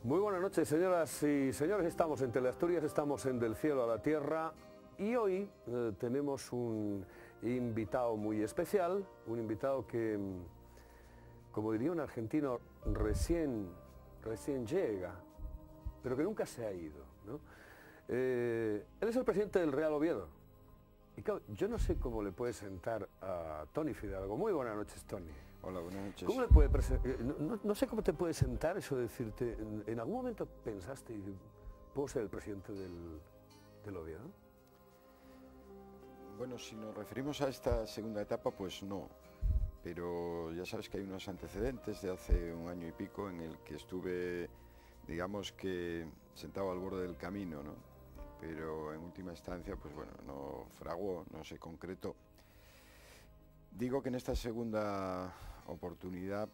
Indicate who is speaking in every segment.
Speaker 1: Muy buenas noches, señoras y señores. Estamos en Teleasturias, estamos en Del Cielo a la Tierra y hoy tenemos un invitado muy especial, un invitado que, como diría un argentino, recién llega, pero que nunca se ha ido, ¿no? Él es el presidente del Real Oviedo. Y claro, yo no sé cómo le puede sentar a Toni Fidalgo. Muy buenas noches, Toni.
Speaker 2: Hola, buenas noches.
Speaker 1: ¿Cómo le puede no sé cómo te puede sentar eso de decirte, ¿en algún momento pensaste, puedo ser el presidente del Oviedo?
Speaker 2: Bueno, si nos referimos a esta segunda etapa, pues no. Pero ya sabes que hay unos antecedentes de hace un año y pico en el que estuve, digamos que, sentado al borde del camino, ¿no? Pero en última instancia, pues bueno, no fraguó, no se concretó. Digo que en esta segunda oportunidad,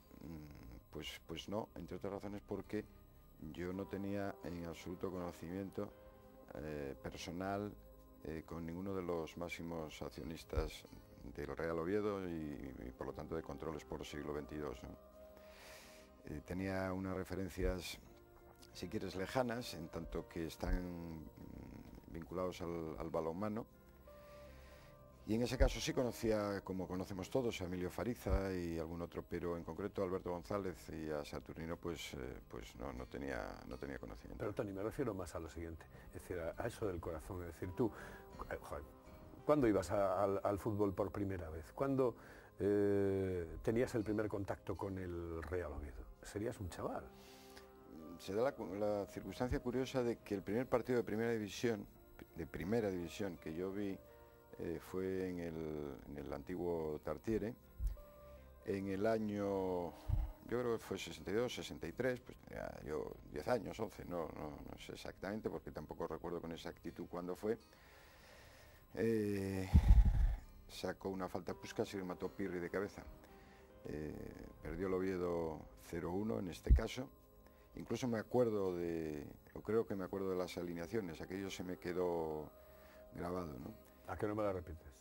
Speaker 2: pues no, entre otras razones porque yo no tenía en absoluto conocimiento personal con ninguno de los máximos accionistas del Real Oviedo y por lo tanto de Controles por Siglo XXII, ¿no? Tenía unas referencias, si quieres, lejanas, en tanto que están vinculados al balonmano. Y en ese caso sí conocía, como conocemos todos, a Emilio Fariza y algún otro, pero en concreto a Alberto González y a Saturnino, pues no tenía conocimiento.
Speaker 1: Pero Toni, me refiero más a lo siguiente, es decir, a eso del corazón, es decir, tú, joder, ¿cuándo ibas al fútbol por primera vez? ¿Cuándo tenías el primer contacto con el Real Oviedo? Serías un chaval.
Speaker 2: Se da la circunstancia curiosa de que el primer partido de primera división que yo vi fue en el antiguo Tartiere, en el año, yo creo que fue 62, 63, pues tenía yo 10 años, 11, no sé exactamente porque tampoco recuerdo con exactitud cuándo fue. Sacó una falta Puskás y remató Pirri de cabeza. Perdió el Oviedo 0-1 en este caso. Incluso creo que me acuerdo de las alineaciones, aquello se me quedó grabado, ¿no?
Speaker 1: ¿A qué no me la repites?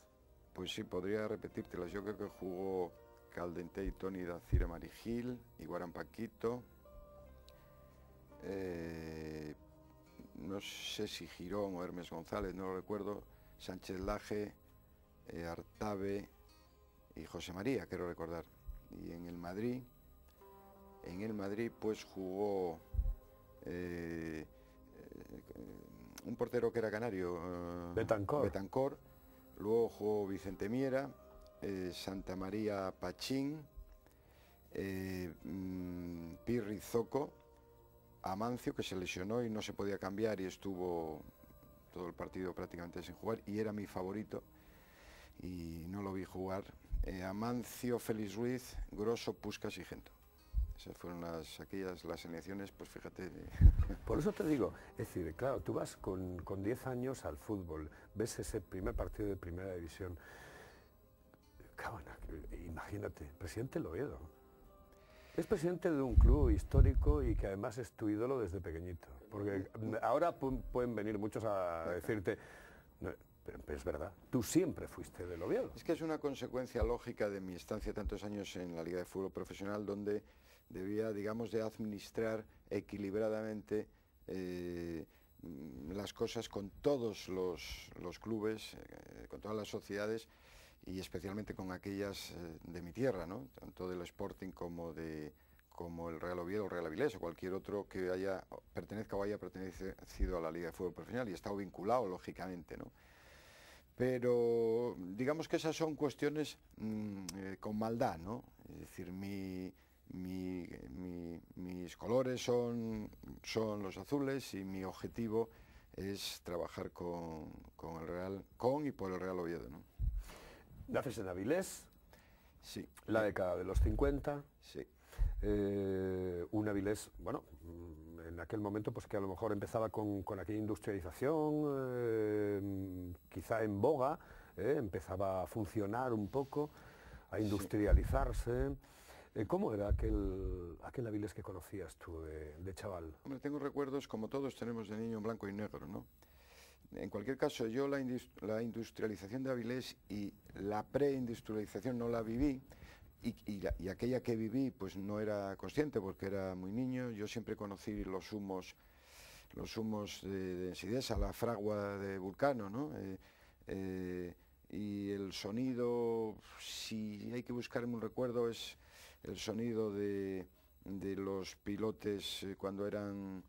Speaker 2: Pues sí, podría repetírtelas. Yo creo que jugó Caldentey, Toni Dacira, Marigil, Iguarán Paquito, no sé si Girón o Hermes González, no lo recuerdo, Sánchez Laje, Artabe y José María, quiero recordar. Y en el Madrid pues jugó un portero que era canario, Betancor, luego jugó Vicente Miera, Santa María Pachín, Pirri Zoco, Amancio, que se lesionó y no se podía cambiar y estuvo todo el partido prácticamente sin jugar y era mi favorito y no lo vi jugar, Amancio, Félix Ruiz, Grosso, Puskás y Gento. Esas fueron las alineaciones, pues fíjate.
Speaker 1: Por eso te digo, es decir, claro, tú vas con 10 años al fútbol, ves ese primer partido de primera división, cabrón, imagínate, presidente del Oviedo. Es presidente de un club histórico y que además es tu ídolo desde pequeñito, porque ahora pueden venir muchos a decirte, no, pero es verdad, tú siempre fuiste del Oviedo.
Speaker 2: Es que es una consecuencia lógica de mi estancia tantos años en la Liga de Fútbol Profesional, donde debía, digamos, de administrar equilibradamente las cosas con todos los clubes, con todas las sociedades y especialmente con aquellas de mi tierra, ¿no? Tanto del Sporting como el Real Oviedo, el Real Avilés o cualquier otro que pertenezca o haya pertenecido a la Liga de Fútbol Profesional y he estado vinculado, lógicamente, ¿no? Pero digamos que esas son cuestiones con maldad, ¿no? Es decir, mis colores son los azules y mi objetivo es trabajar con el Real, con y por el Real Oviedo, ¿no?
Speaker 1: Naces en Avilés,
Speaker 2: sí,
Speaker 1: la década de los 50,
Speaker 2: sí.
Speaker 1: Un Avilés, bueno, en aquel momento pues que a lo mejor empezaba con aquella industrialización, quizá en boga, empezaba a funcionar un poco, a industrializarse. ¿Cómo era aquel Avilés que conocías tú de chaval?
Speaker 2: Hombre, tengo recuerdos, como todos tenemos de niño, en blanco y negro, ¿no? En cualquier caso, yo la industrialización de Avilés y la preindustrialización no la viví, y aquella que viví pues no era consciente porque era muy niño. Yo siempre conocí los humos de Ensidesa, la fragua de Vulcano, ¿no? Y el sonido, si hay que buscarme un recuerdo, es el sonido de los pilotes cuando eran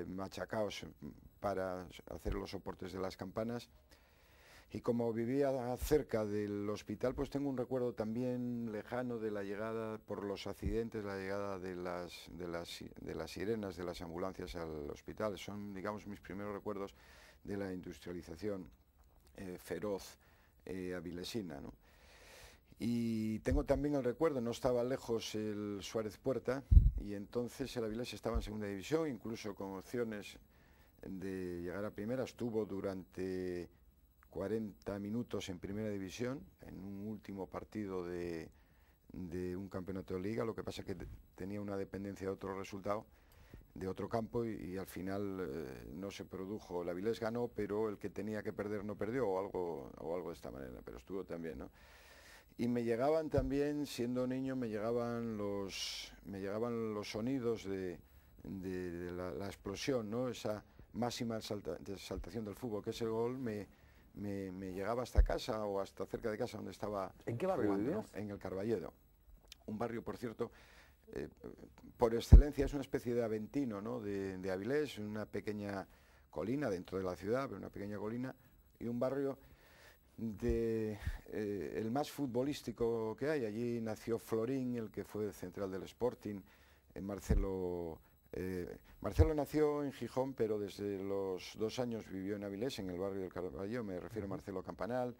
Speaker 2: machacados para hacer los soportes de las campanas. Y como vivía cerca del hospital, pues tengo un recuerdo también lejano de la llegada, por los accidentes, la llegada de las sirenas, de las ambulancias al hospital. Son, digamos, mis primeros recuerdos de la industrialización feroz avilesina, ¿no? Y tengo también el recuerdo, no estaba lejos el Suárez Puerta, y entonces el Avilés estaba en segunda división, incluso con opciones de llegar a primera. Estuvo durante 40 minutos en primera división, en un último partido de un campeonato de liga. Lo que pasa es que tenía una dependencia de otro resultado, de otro campo, y al final no se produjo. El Avilés ganó, pero el que tenía que perder no perdió, o algo de esta manera, pero estuvo también, ¿no? Y me llegaban también, siendo niño, me llegaban los sonidos de la explosión, ¿no? Esa máxima exaltación del fútbol, que es el gol, me llegaba hasta casa, o hasta cerca de casa donde estaba.
Speaker 1: ¿En qué barrio
Speaker 2: jugando,
Speaker 1: vivías?
Speaker 2: ¿no? En el Carballedo, un barrio, por cierto, por excelencia es una especie de Aventino, ¿no? de Avilés, una pequeña colina dentro de la ciudad, pero una pequeña colina, y un barrio el más futbolístico que hay. Allí nació Florín, el que fue central del Sporting. Marcelo nació en Gijón, pero desde los 2 años vivió en Avilés, en el barrio del Carballo. Me refiero a Marcelo Campanal,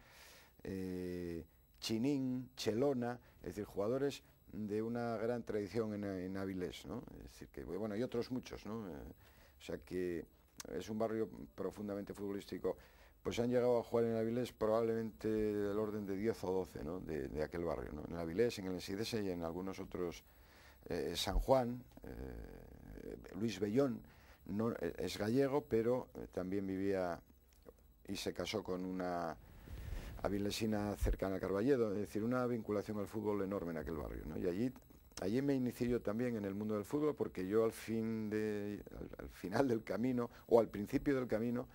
Speaker 2: Chinín, Chelona, es decir, jugadores de una gran tradición en Avilés, ¿no? Es decir, que, bueno, y otros muchos, ¿no? O sea que es un barrio profundamente futbolístico. Pues han llegado a jugar en Avilés probablemente del orden de 10 o 12, ¿no? de aquel barrio, ¿no? En Avilés, en el Ensidesa y en algunos otros, San Juan, Luis Bellón, no, es gallego, pero también vivía y se casó con una avilesina cercana a Carballedo, es decir, una vinculación al fútbol enorme en aquel barrio, ¿no? Y allí me inicié yo también en el mundo del fútbol, porque yo al final del camino, o al principio del camino,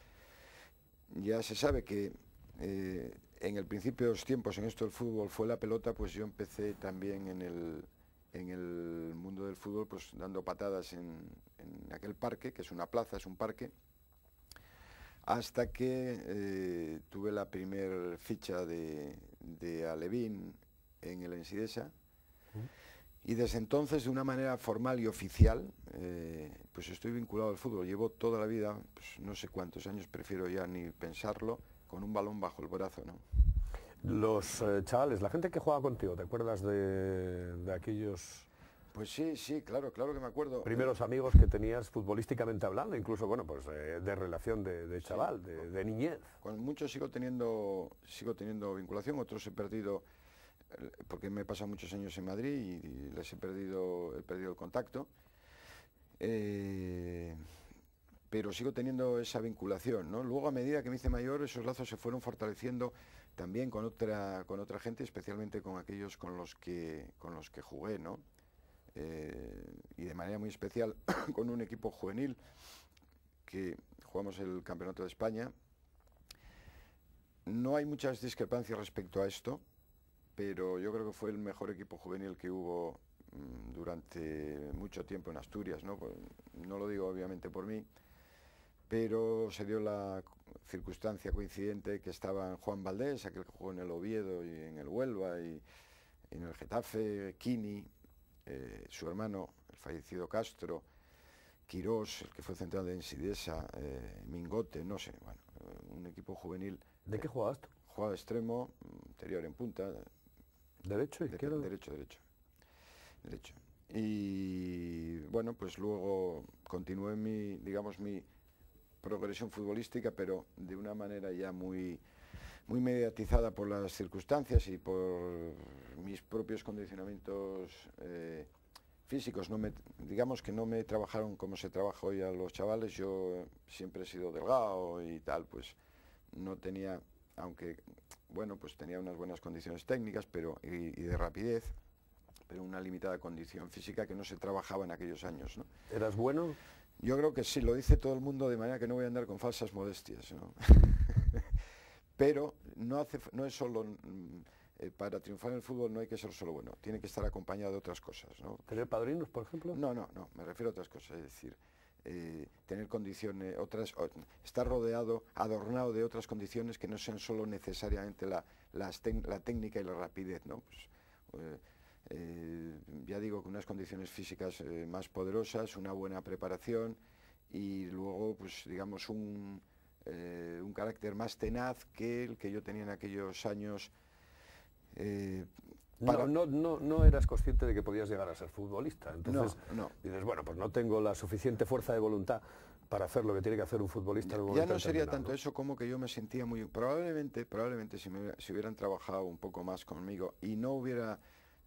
Speaker 2: ya se sabe que en el principio de los tiempos en esto del fútbol fue la pelota. Pues yo empecé también en el mundo del fútbol, pues dando patadas en aquel parque, que es una plaza, es un parque, hasta que tuve la primer ficha de Alevín en el Ensidesa. Y desde entonces, de una manera formal y oficial, pues estoy vinculado al fútbol. Llevo toda la vida, pues no sé cuántos años, prefiero ya ni pensarlo, con un balón bajo el brazo, ¿no?
Speaker 1: Los chavales, la gente que juega contigo, ¿te acuerdas de aquellos
Speaker 2: Pues sí, claro que me acuerdo.
Speaker 1: primeros amigos que tenías futbolísticamente hablando, incluso, bueno, pues de relación de chaval,
Speaker 2: Sí,
Speaker 1: de niñez?
Speaker 2: Con muchos sigo teniendo vinculación, otros he perdido, porque me he pasado muchos años en Madrid y les he perdido el contacto, pero sigo teniendo esa vinculación, ¿no? Luego, a medida que me hice mayor, esos lazos se fueron fortaleciendo también con otra gente, especialmente con aquellos con los que jugué, ¿no? Y de manera muy especial con un equipo juvenil que jugamos el Campeonato de España. No hay muchas discrepancias respecto a esto, pero yo creo que fue el mejor equipo juvenil que hubo durante mucho tiempo en Asturias, ¿no? Pues, no lo digo obviamente por mí, pero se dio la circunstancia coincidente que estaban Juan Valdés, aquel que jugó en el Oviedo y en el Huelva y en el Getafe, Quini, su hermano, el fallecido Castro, Quirós, el que fue central de Ensidesa, Mingote, no sé, bueno, un equipo juvenil.
Speaker 1: ¿De qué jugabas tú?
Speaker 2: Jugaba de extremo, interior en punta.
Speaker 1: ¿Derecho, izquierdo?
Speaker 2: Derecho. Y bueno, pues luego continué mi progresión futbolística, pero de una manera ya muy mediatizada por las circunstancias y por mis propios condicionamientos físicos. Digamos que no me trabajaron como se trabaja hoy a los chavales. Yo siempre he sido delgado y tal, pues no tenía aunque, bueno, pues tenía unas buenas condiciones técnicas y de rapidez, pero una limitada condición física que no se trabajaba en aquellos años, ¿no?
Speaker 1: ¿Eras bueno?
Speaker 2: Yo creo que sí, lo dice todo el mundo, de manera que no voy a andar con falsas modestias, ¿no? Pero no es solo... para triunfar en el fútbol no hay que ser solo bueno, tiene que estar acompañado de otras cosas, ¿no?
Speaker 1: ¿Tener padrinos, por ejemplo?
Speaker 2: No, me refiero a otras cosas, es decir, tener condiciones, estar rodeado, adornado de otras condiciones que no sean solo necesariamente la técnica y la rapidez, ¿no? Pues, ya digo, con unas condiciones físicas más poderosas, una buena preparación y luego, pues digamos, un carácter más tenaz que el que yo tenía en aquellos años.
Speaker 1: No eras consciente de que podías llegar a ser futbolista, entonces
Speaker 2: no.
Speaker 1: Dices, bueno, pues no tengo la suficiente fuerza de voluntad para hacer lo que tiene que hacer un futbolista en un momento
Speaker 2: Ya no sería
Speaker 1: determinado,
Speaker 2: tanto eso como que yo me sentía muy... Probablemente si hubieran trabajado un poco más conmigo y no hubiera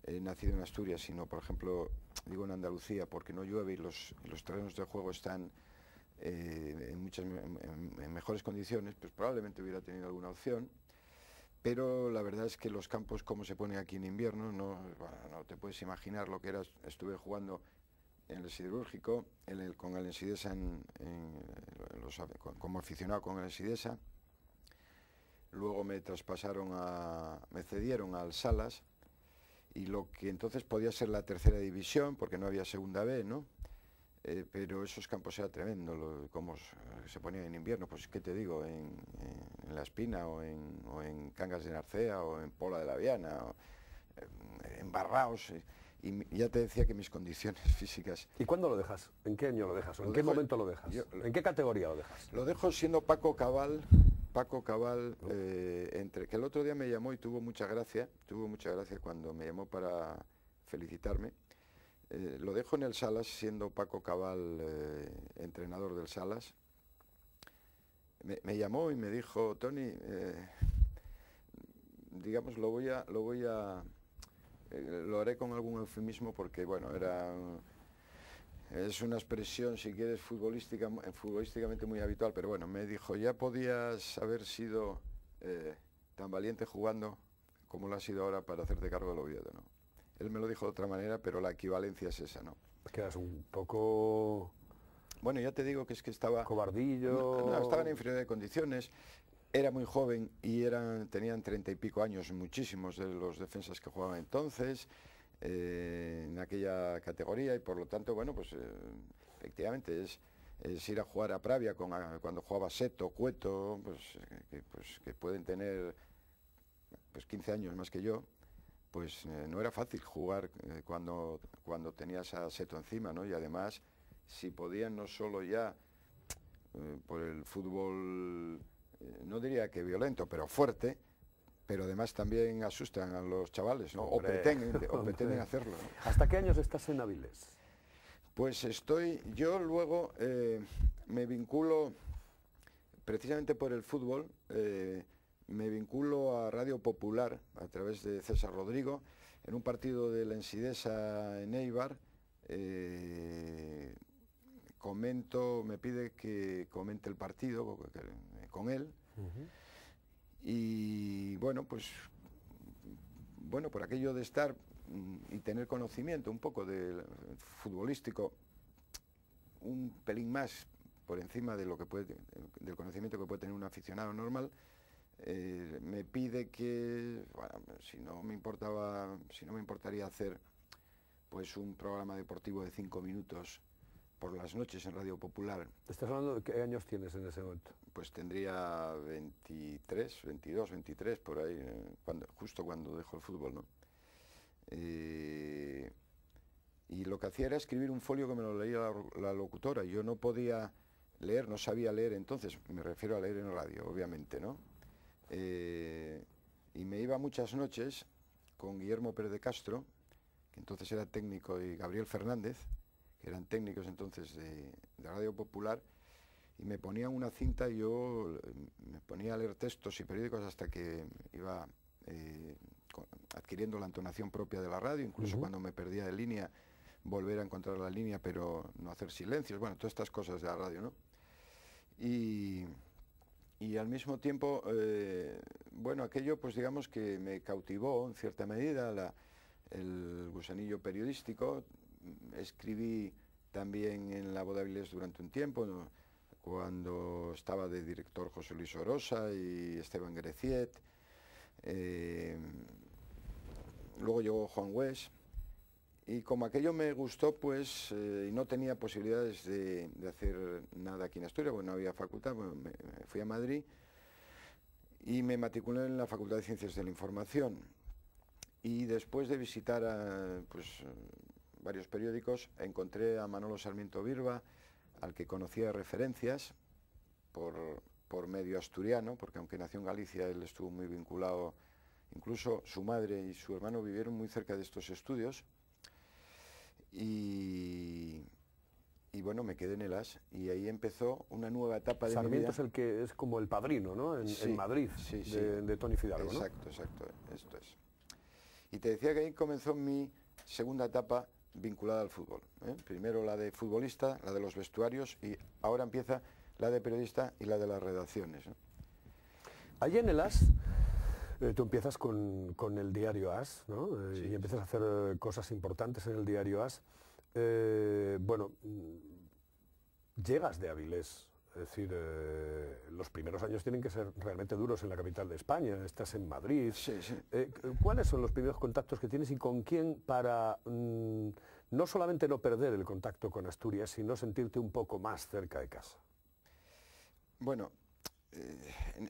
Speaker 2: nacido en Asturias, sino, por ejemplo, digo en Andalucía, porque no llueve y los terrenos de juego están en mejores condiciones, pues probablemente hubiera tenido alguna opción. Pero la verdad es que los campos, como se pone aquí en invierno, no te puedes imaginar lo que era. Estuve jugando en el Siderúrgico, con el Ensidesa, como aficionado con el Ensidesa. Luego me cedieron al Salas, y lo que entonces podía ser la tercera división, porque no había segunda B, ¿no? Pero esos campos era tremendo, como se ponían en invierno, pues qué te digo, en La Espina o en Cangas de Narcea o en Pola de la Viana, en Barraos, y ya te decía que mis condiciones físicas...
Speaker 1: ¿Y cuándo lo dejas? ¿En qué año lo dejas? ¿En qué momento lo dejas? ¿En qué categoría lo dejas?
Speaker 2: Lo dejo siendo Paco Cabal, que el otro día me llamó y tuvo mucha gracia cuando me llamó para felicitarme. Lo dejo en el Salas, siendo Paco Cabal entrenador del Salas. Me llamó y me dijo, Toni, digamos, lo haré con algún eufemismo porque, bueno, es una expresión, si quieres, futbolísticamente muy habitual, pero bueno, me dijo, ya podías haber sido tan valiente jugando como lo has sido ahora para hacerte cargo del Oviedo, ¿no? Él me lo dijo de otra manera, pero la equivalencia es esa, ¿no?
Speaker 1: Quedas un poco...
Speaker 2: Bueno, ya te digo que es que estaba...
Speaker 1: Cobardillo...
Speaker 2: No, estaba en inferioridad de condiciones, era muy joven y tenían 30 y pico años, muchísimos de los defensas que jugaban entonces, en aquella categoría, y por lo tanto, bueno, pues efectivamente es ir a jugar a Pravia cuando jugaba Seto, Cueto, que pueden tener pues 15 años más que yo. Pues no era fácil jugar cuando tenías a Seto encima, ¿no? Y además, si podían no solo ya por el fútbol, no diría que violento, pero fuerte, pero además también asustan a los chavales, ¿no?
Speaker 1: Hombre,
Speaker 2: o pretenden hacerlo, ¿no?
Speaker 1: ¿Hasta qué años estás en Avilés?
Speaker 2: Pues yo luego me vinculo, precisamente por el fútbol, me vinculo a Radio Popular a través de César Rodrigo en un partido de la Ensidesa en Eibar. Me pide que comente el partido con él. Y bueno, pues por aquello de estar y tener conocimiento un poco del futbolístico, un pelín más por encima de del conocimiento que puede tener un aficionado normal, me pide que, bueno, si no me importaría hacer pues un programa deportivo de 5 minutos por las noches en Radio Popular.
Speaker 1: ¿Estás hablando de qué años tienes en ese momento?
Speaker 2: Pues tendría 22, 23, por ahí, justo cuando dejo el fútbol, ¿no? Y lo que hacía era escribir un folio que me lo leía la locutora. Yo no podía leer, no sabía leer entonces, me refiero a leer en radio, obviamente, ¿no? Y me iba muchas noches con Guillermo Pérez de Castro, que entonces era técnico, y Gabriel Fernández, que eran técnicos entonces de Radio Popular, y me ponían una cinta y yo me ponía a leer textos y periódicos hasta que iba adquiriendo la entonación propia de la radio, incluso cuando me perdía de línea, volver a encontrar la línea, pero no hacer silencios, bueno, todas estas cosas de la radio, ¿no? Y al mismo tiempo, bueno, aquello pues digamos que me cautivó en cierta medida, el gusanillo periodístico. Escribí también en La Voz de Avilés durante un tiempo, ¿no?, cuando estaba de director José Luis Orosa y Esteban Greciet. Luego llegó Juan Hués, y como aquello me gustó, pues, y no tenía posibilidades de hacer nada aquí en Asturias, porque no había facultad, bueno, me fui a Madrid y me matriculé en la Facultad de Ciencias de la Información. Y después de visitar varios periódicos, encontré a Manolo Sarmiento Birba, al que conocía de referencias por medio asturiano, porque aunque nació en Galicia, él estuvo muy vinculado, incluso su madre y su hermano vivieron muy cerca de estos estudios. Y bueno, me quedé en el AS y ahí empezó una nueva etapa de mi vida.
Speaker 1: Sarmiento es el que es como el padrino, ¿no?, en Madrid,
Speaker 2: sí,
Speaker 1: de Toni Fidalgo, ¿no?
Speaker 2: Exacto, esto es. Y te decía que ahí comenzó mi segunda etapa vinculada al fútbol, ¿eh? Primero la de futbolista, la de los vestuarios, y ahora empieza la de periodista y la de las redacciones, ¿no?
Speaker 1: Allí en el AS, tú empiezas con el diario AS, ¿no?
Speaker 2: Sí.
Speaker 1: Y empiezas a hacer cosas importantes en el diario AS. Bueno, llegas de Avilés, es decir, los primeros años tienen que ser realmente duros en la capital de España, estás en Madrid.
Speaker 2: Sí.
Speaker 1: ¿Cuáles son los primeros contactos que tienes y con quién para no solamente no perder el contacto con Asturias, sino sentirte un poco más cerca de casa?
Speaker 2: Bueno,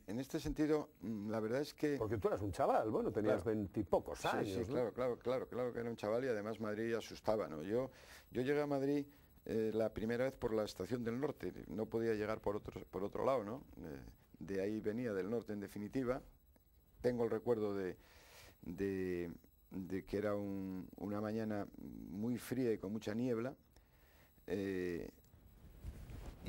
Speaker 2: en este sentido, la verdad es que...
Speaker 1: Porque tú eras un chaval, bueno, tenías 20 y pocos años,
Speaker 2: sí,
Speaker 1: ¿no?
Speaker 2: claro que era un chaval, y además Madrid asustaba, ¿no? Yo llegué a Madrid la primera vez por la Estación del Norte, no podía llegar por otro lado, ¿no? De ahí venía, del norte en definitiva. Tengo el recuerdo de que era una mañana muy fría y con mucha niebla, y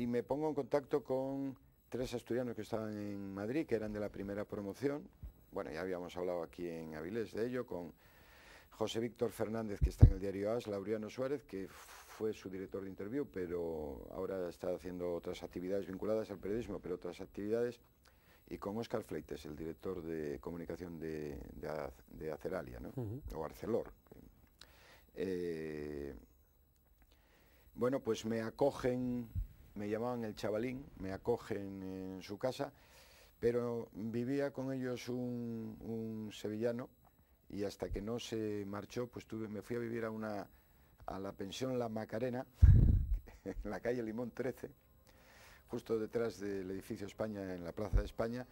Speaker 2: me pongo en contacto con 3 asturianos que estaban en Madrid, que eran de la primera promoción. Bueno, ya habíamos hablado aquí en Avilés de ello, con José Víctor Fernández, que está en el diario AS, Laureano Suárez, que fue su director de Interview, pero ahora está haciendo otras actividades vinculadas al periodismo, pero otras actividades, y con Óscar Fleites, el director de comunicación de Aceralia, ¿no? O Arcelor. Bueno, pues me acogen, me llamaban el chavalín, me acogen en su casa, pero vivía con ellos un sevillano, y hasta que no se marchó, pues me fui a vivir a la pensión La Macarena, en la calle Limón 13, justo detrás del edificio España, en la Plaza de España,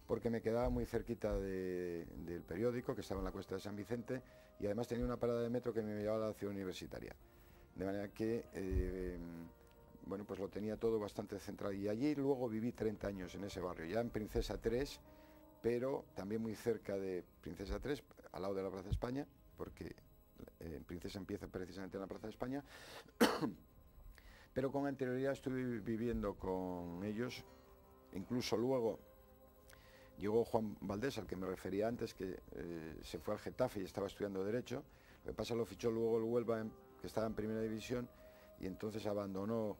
Speaker 2: porque me quedaba muy cerquita del periódico, que estaba en la Cuesta de San Vicente, y además tenía una parada de metro que me llevaba a la ciudad universitaria. De manera que, bueno, pues lo tenía todo bastante centrado. Y allí luego viví 30 años en ese barrio, ya en Princesa 3, pero también muy cerca de Princesa 3, al lado de la Plaza de España, porque Princesa empieza precisamente en la Plaza de España. Pero con anterioridad estuve viviendo con ellos. Incluso luego llegó Juan Valdés, al que me refería antes, que se fue al Getafe y estaba estudiando Derecho. Lo que pasa, lo fichó luego el Huelva, que estaba en Primera División, y entonces abandonó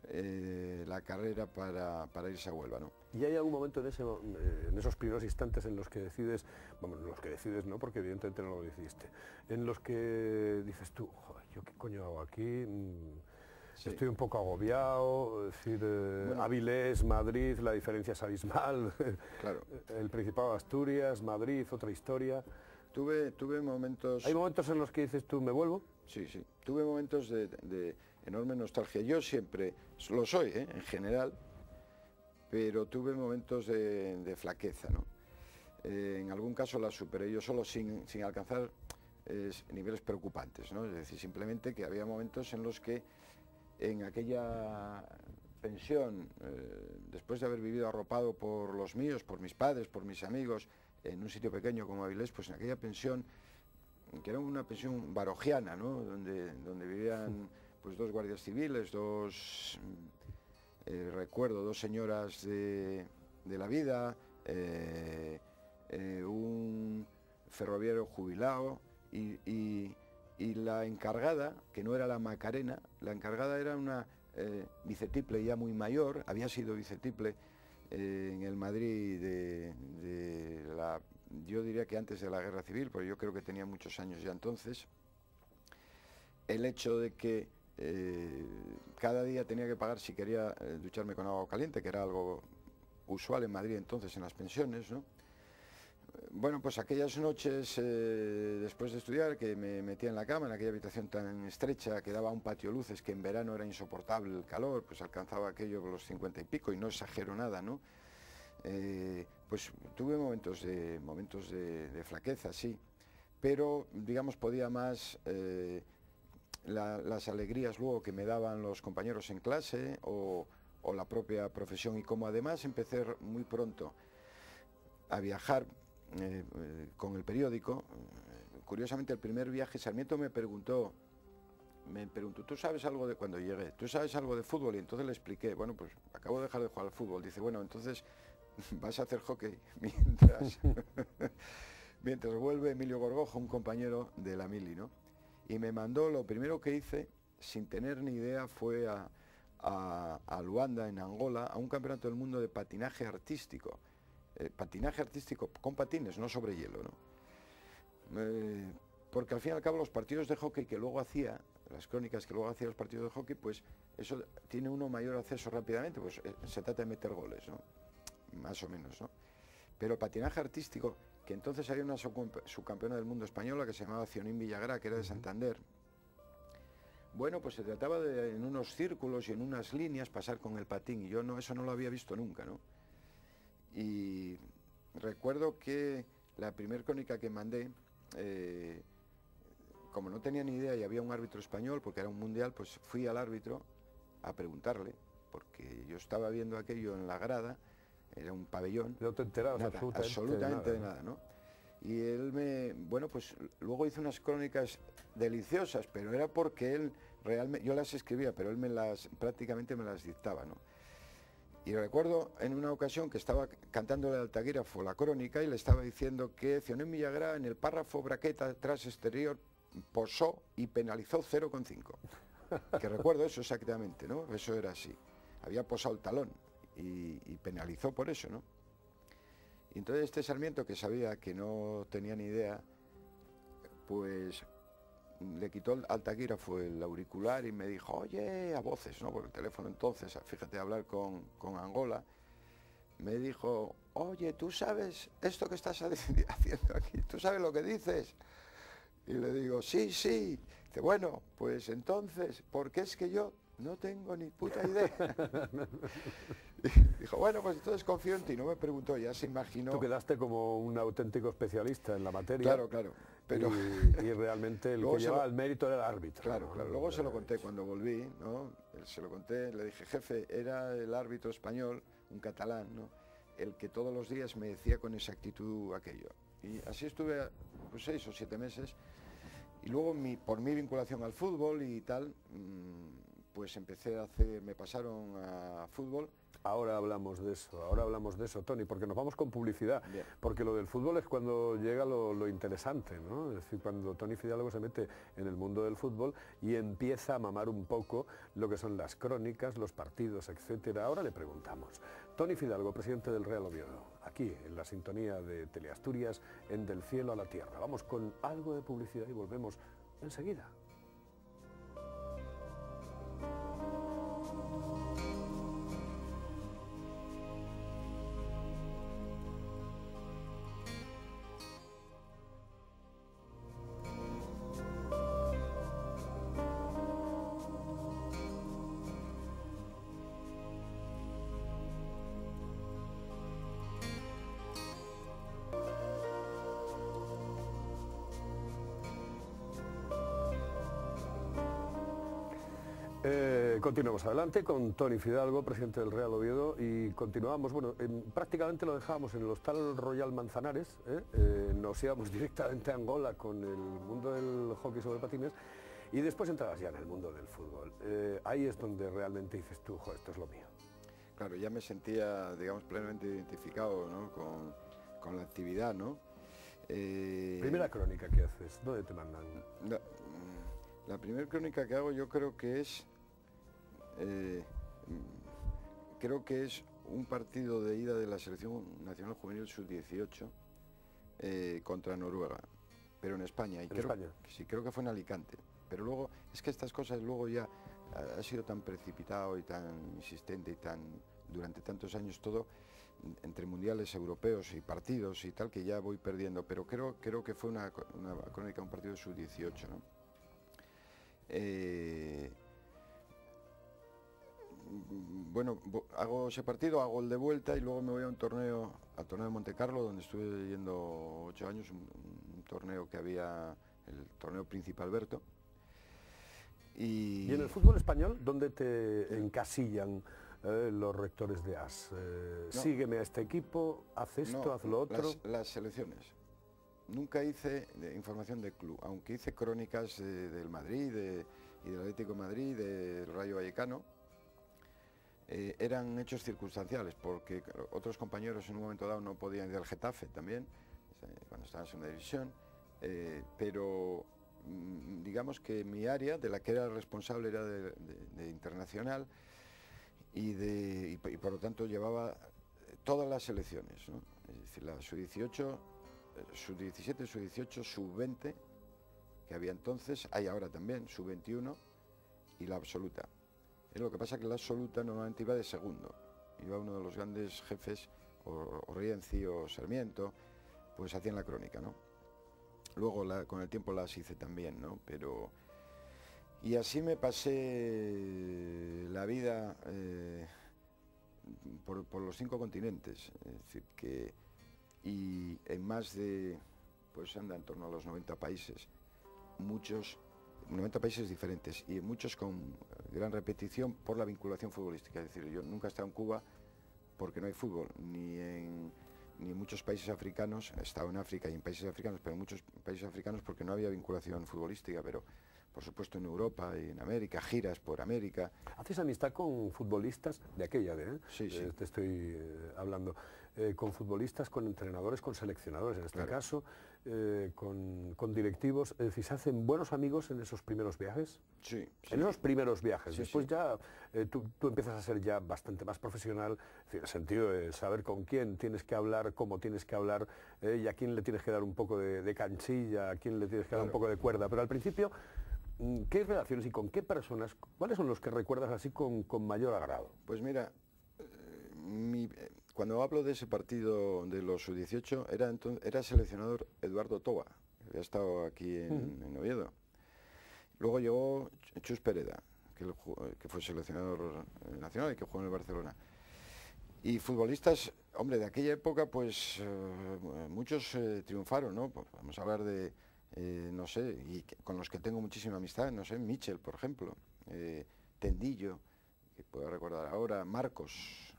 Speaker 2: la carrera para irse a Huelva, ¿no?
Speaker 1: ¿Y hay algún momento en esos primeros instantes en los que decides, bueno, en los que decides no, porque evidentemente no lo decidiste, en los que dices tú, joder, ¿yo qué coño hago aquí? Sí. Estoy un poco agobiado, es decir, bueno, Avilés, Madrid, la diferencia es abismal,
Speaker 2: claro.
Speaker 1: El Principado de Asturias, Madrid, otra historia.
Speaker 2: Tuve momentos...
Speaker 1: ¿Hay momentos en los que dices tú, me vuelvo?
Speaker 2: Sí, tuve momentos de enorme nostalgia. Yo siempre lo soy, en general, pero tuve momentos de flaqueza, ¿no? En algún caso la superé yo solo sin alcanzar niveles preocupantes, ¿no? Es decir, simplemente que había momentos en los que en aquella pensión, después de haber vivido arropado por los míos, por mis padres, por mis amigos, en un sitio pequeño como Avilés, pues en aquella pensión, que era una pensión barogiana, ¿no? Donde vivían pues 2 guardias civiles, recuerdo, 2 señoras de la vida, un ferroviario jubilado y la encargada, que no era la Macarena, la encargada era una vicetiple ya muy mayor, había sido vicetiple en el Madrid yo diría que antes de la Guerra Civil, porque yo creo que tenía muchos años ya entonces, el hecho de que cada día tenía que pagar si quería ducharme con agua caliente, que era algo usual en Madrid entonces en las pensiones, ¿no? Bueno, pues aquellas noches después de estudiar, que me metía en la cama, en aquella habitación tan estrecha, que daba un patio luces, que en verano era insoportable el calor, pues alcanzaba aquello los 50 y pico, y no exagero nada, ¿no? Pues tuve momentos de flaqueza, sí, pero digamos podía más las alegrías luego que me daban los compañeros en clase o la propia profesión, y como además empecé muy pronto a viajar con el periódico, curiosamente el primer viaje Sarmiento me preguntó, ¿tú sabes algo de cuando llegué? ¿Tú sabes algo de fútbol? Y entonces le expliqué, bueno, pues acabo de dejar de jugar al fútbol. Dice, bueno, entonces vas a hacer hockey mientras vuelve Emilio Gorgojo, un compañero de la mili, ¿no? Y me mandó, lo primero que hice, sin tener ni idea, fue a Luanda, en Angola, a un campeonato del mundo de patinaje artístico. Patinaje artístico con patines, no sobre hielo, ¿no? Porque al fin y al cabo los partidos de hockey que luego hacía, las crónicas que luego hacía los partidos de hockey, pues eso tiene uno mayor acceso rápidamente, pues se trata de meter goles, ¿no? Más o menos, ¿no? Pero patinaje artístico, que entonces había una subcampeona del mundo española que se llamaba Cionín Villagrá, que era de Santander. Bueno, pues se trataba de en unos círculos y en unas líneas pasar con el patín, y yo eso no lo había visto nunca, ¿no? Y recuerdo que la primera crónica que mandé, como no tenía ni idea y había un árbitro español, porque era un mundial, pues fui al árbitro a preguntarle, porque yo estaba viendo aquello en la grada, era un pabellón.
Speaker 1: No te enterabas
Speaker 2: absolutamente de nada, ¿no? Y él bueno, pues luego hizo unas crónicas deliciosas, pero era porque él realmente, yo las escribía, pero él prácticamente me las dictaba, ¿no? Y recuerdo en una ocasión que estaba cantándole al taquígrafo la crónica y le estaba diciendo que Cionín Villagrá en el párrafo braqueta tras exterior posó y penalizó 0,5. Que recuerdo eso exactamente, ¿no? Eso era así. Había posado el talón y penalizó por eso, ¿no? Y entonces este Sarmiento, que sabía que no tenía ni idea, pues le quitó al taquígrafo el auricular y me dijo, oye, a voces, ¿no? Por el teléfono entonces, fíjate, hablar con Angola, me dijo, oye, ¿tú sabes esto que estás haciendo aquí? ¿Tú sabes lo que dices? Y le digo, sí, sí. Dice, bueno, pues entonces, porque es que yo no tengo ni puta idea. Y dijo, bueno, pues entonces confío en ti. No me preguntó, ya se imaginó.
Speaker 1: Tú quedaste como un auténtico especialista en la materia.
Speaker 2: Claro, claro. Pero
Speaker 1: y realmente el que llevaba el mérito era el árbitro.
Speaker 2: Claro,
Speaker 1: ¿no?
Speaker 2: claro. Luego se lo conté cuando volví, ¿no? Se lo conté, le dije, jefe, era el árbitro español, un catalán, ¿no? El que todos los días me decía con exactitud aquello. Y así estuve pues 6 o 7 meses. Y luego, por mi vinculación al fútbol y tal, pues me pasaron a fútbol.
Speaker 1: Ahora hablamos de eso, Tony, porque nos vamos con publicidad.
Speaker 2: Bien.
Speaker 1: Porque lo del fútbol es cuando llega lo interesante, ¿no? Es decir, cuando Tony Fidalgo se mete en el mundo del fútbol y empieza a mamar un poco lo que son las crónicas, los partidos, etcétera. Ahora le preguntamos. Tony Fidalgo, presidente del Real Oviedo, aquí en la sintonía de Teleasturias, en Del Cielo a la Tierra. Vamos con algo de publicidad y volvemos enseguida. Continuamos adelante con Tony Fidalgo, presidente del Real Oviedo, y continuamos, bueno, prácticamente lo dejábamos en el Hostal Royal Manzanares, nos íbamos directamente a Angola con el mundo del hockey sobre patines, y después entrabas ya en el mundo del fútbol. Ahí es donde realmente dices tú, jo, esto es lo mío.
Speaker 2: Claro, ya me sentía, digamos, plenamente identificado, ¿no? con la actividad, ¿no?
Speaker 1: Primera crónica que haces, ¿dónde te mandan?
Speaker 2: La primera crónica que hago yo creo que es un partido de ida de la Selección Nacional Juvenil Sub-18 contra Noruega, pero en España. Sí, creo que fue en Alicante. Pero luego, es que estas cosas luego ya ha sido tan precipitado y tan insistente y durante tantos años todo, entre mundiales europeos y partidos y tal, que ya voy perdiendo. Pero creo que fue una crónica, un partido de Sub-18, ¿no? Bueno, hago ese partido, hago el de vuelta y luego me voy a al torneo de Montecarlo, donde estuve yendo 8 años, un torneo que había, el torneo Príncipe Alberto.
Speaker 1: ¿Y en el fútbol español dónde te encasillan los rectores de AS? No, sígueme a este equipo, haz esto, no, haz lo otro.
Speaker 2: Las selecciones. Nunca hice información de club, aunque hice crónicas del Madrid y del Atlético de Madrid, del Rayo Vallecano. Eran hechos circunstanciales, porque otros compañeros en un momento dado no podían ir al Getafe también, cuando estaban en segunda división, pero digamos que mi área, de la que era responsable, era de internacional y por lo tanto llevaba todas las selecciones, ¿no? Es decir, la Sub-18, Sub-17, Sub-18, Sub-20, que había entonces, hay ahora también, Sub-21 y la absoluta. Lo que pasa es que la absoluta normalmente iba de segundo, iba uno de los grandes jefes, o Rienzi o Sarmiento, pues hacían la crónica, ¿no? Luego con el tiempo las hice también, ¿no? Y así me pasé la vida por los 5 continentes, es decir, y en más de, pues anda en torno a los 90 países, 90 países diferentes y muchos con gran repetición por la vinculación futbolística. Es decir, yo nunca he estado en Cuba porque no hay fútbol, ni en muchos países africanos. He estado en África y en países africanos, pero en muchos países africanos porque no había vinculación futbolística, pero por supuesto en Europa y en América, giras por América.
Speaker 1: ¿Haces amistad con futbolistas de aquella,
Speaker 2: Sí, sí.
Speaker 1: Te estoy hablando, con futbolistas, con entrenadores, con seleccionadores en este
Speaker 2: claro.
Speaker 1: caso, con directivos? Es decir, ¿se hacen buenos amigos en esos primeros viajes?
Speaker 2: Sí.
Speaker 1: En esos primeros viajes.
Speaker 2: Sí,
Speaker 1: después
Speaker 2: sí.
Speaker 1: ya tú empiezas a ser ya bastante más profesional, en el sentido de saber con quién tienes que hablar, cómo tienes que hablar, y a quién le tienes que dar un poco de canchilla, a quién le tienes que dar un poco de cuerda. Pero al principio, ¿qué relaciones y con qué personas, cuáles son los que recuerdas así con mayor agrado?
Speaker 2: Pues mira, cuando hablo de ese partido de los Sub-18, era seleccionador Eduardo Toba, que había estado aquí en Oviedo. Luego llegó Chus Pereda, que fue seleccionador nacional y que jugó en el Barcelona. Y futbolistas, hombre, de aquella época, pues muchos triunfaron, ¿no? Vamos a hablar de, no sé, y con los que tengo muchísima amistad, no sé, Michel, por ejemplo, Tendillo, que puedo recordar ahora, Marcos,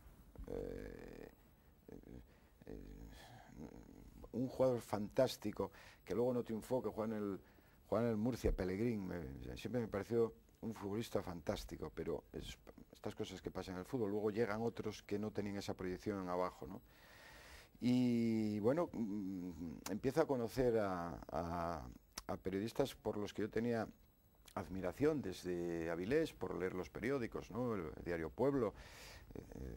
Speaker 2: un jugador fantástico que luego no triunfó, que juega en el Murcia, Pellegrín. Siempre me pareció un futbolista fantástico, pero estas cosas que pasan en el fútbol, luego llegan otros que no tenían esa proyección abajo, ¿no? Y bueno, empiezo a conocer a periodistas por los que yo tenía admiración desde Avilés, por leer los periódicos, ¿no? El diario Pueblo.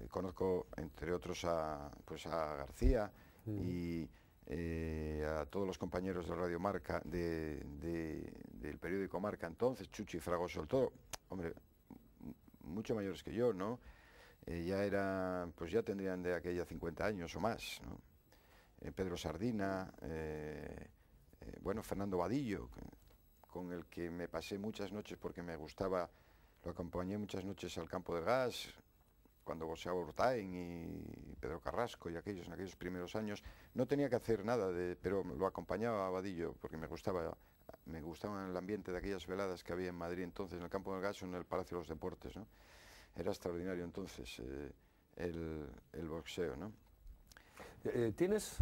Speaker 2: Conozco entre otros a García y a todos los compañeros de Radio Marca, del periódico Marca entonces, Chuchi Fragoso, el todo, hombre, mucho mayores que yo, ¿no? Pues ya tendrían de aquella 50 años o más, ¿no? Pedro Sardina, bueno, Fernando Vadillo, con el que me pasé muchas noches porque me gustaba, lo acompañé muchas noches al Campo del Gas, cuando boxeaba Urtain y Pedro Carrasco y en aquellos primeros años. No tenía que hacer nada, pero lo acompañaba a Vadillo porque me gustaba el ambiente de aquellas veladas que había en Madrid entonces, en el Campo del Gas o en el Palacio de los Deportes, ¿no? Era extraordinario entonces el boxeo, ¿no?
Speaker 1: ¿Tienes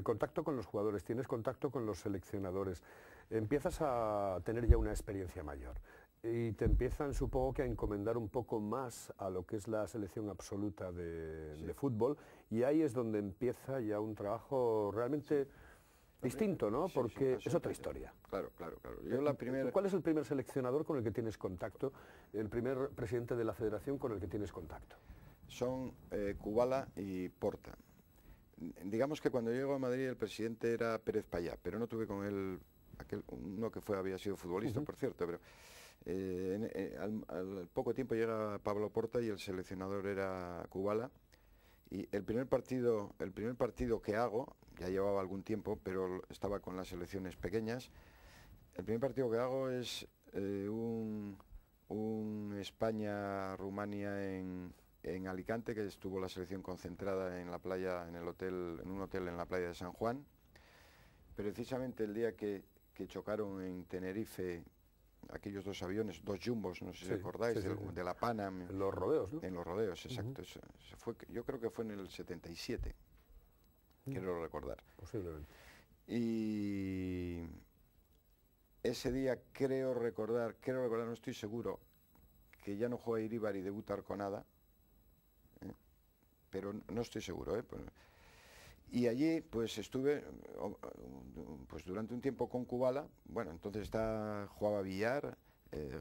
Speaker 1: contacto con los jugadores, tienes contacto con los seleccionadores? Empiezas a tener ya una experiencia mayor y te empiezan, supongo, que a encomendar un poco más a lo que es la selección absoluta de fútbol, y ahí es donde empieza ya un trabajo realmente distinto, ¿no? Porque es otra historia.
Speaker 2: Claro.
Speaker 1: ¿Cuál es el primer seleccionador con el que tienes contacto, el primer presidente de la federación con el que tienes contacto?
Speaker 2: son Kubala y Porta. Digamos que cuando llego a Madrid el presidente era Pérez Payá, pero no tuve con él, uno que había sido futbolista, por cierto, pero al poco tiempo llega Pablo Porta y el seleccionador era Kubala. Y el primer partido que hago, ya llevaba algún tiempo, pero estaba con las selecciones pequeñas, el primer partido que hago es un España-Rumania en Alicante, que estuvo la selección concentrada en la playa, en un hotel en la playa de San Juan. Precisamente el día que chocaron en Tenerife aquellos dos aviones, dos jumbos, no sé si recordáis, de la Panam.
Speaker 1: En los rodeos, ¿no?
Speaker 2: En los rodeos, exacto. Yo creo que fue en el 77, quiero recordar.
Speaker 1: Posiblemente.
Speaker 2: Y ese día creo recordar, no estoy seguro, que ya no juega Iríbar y debuta Arconada, pero no estoy seguro. Y allí pues estuve pues durante un tiempo con Kubala. Bueno, entonces jugaba Villar,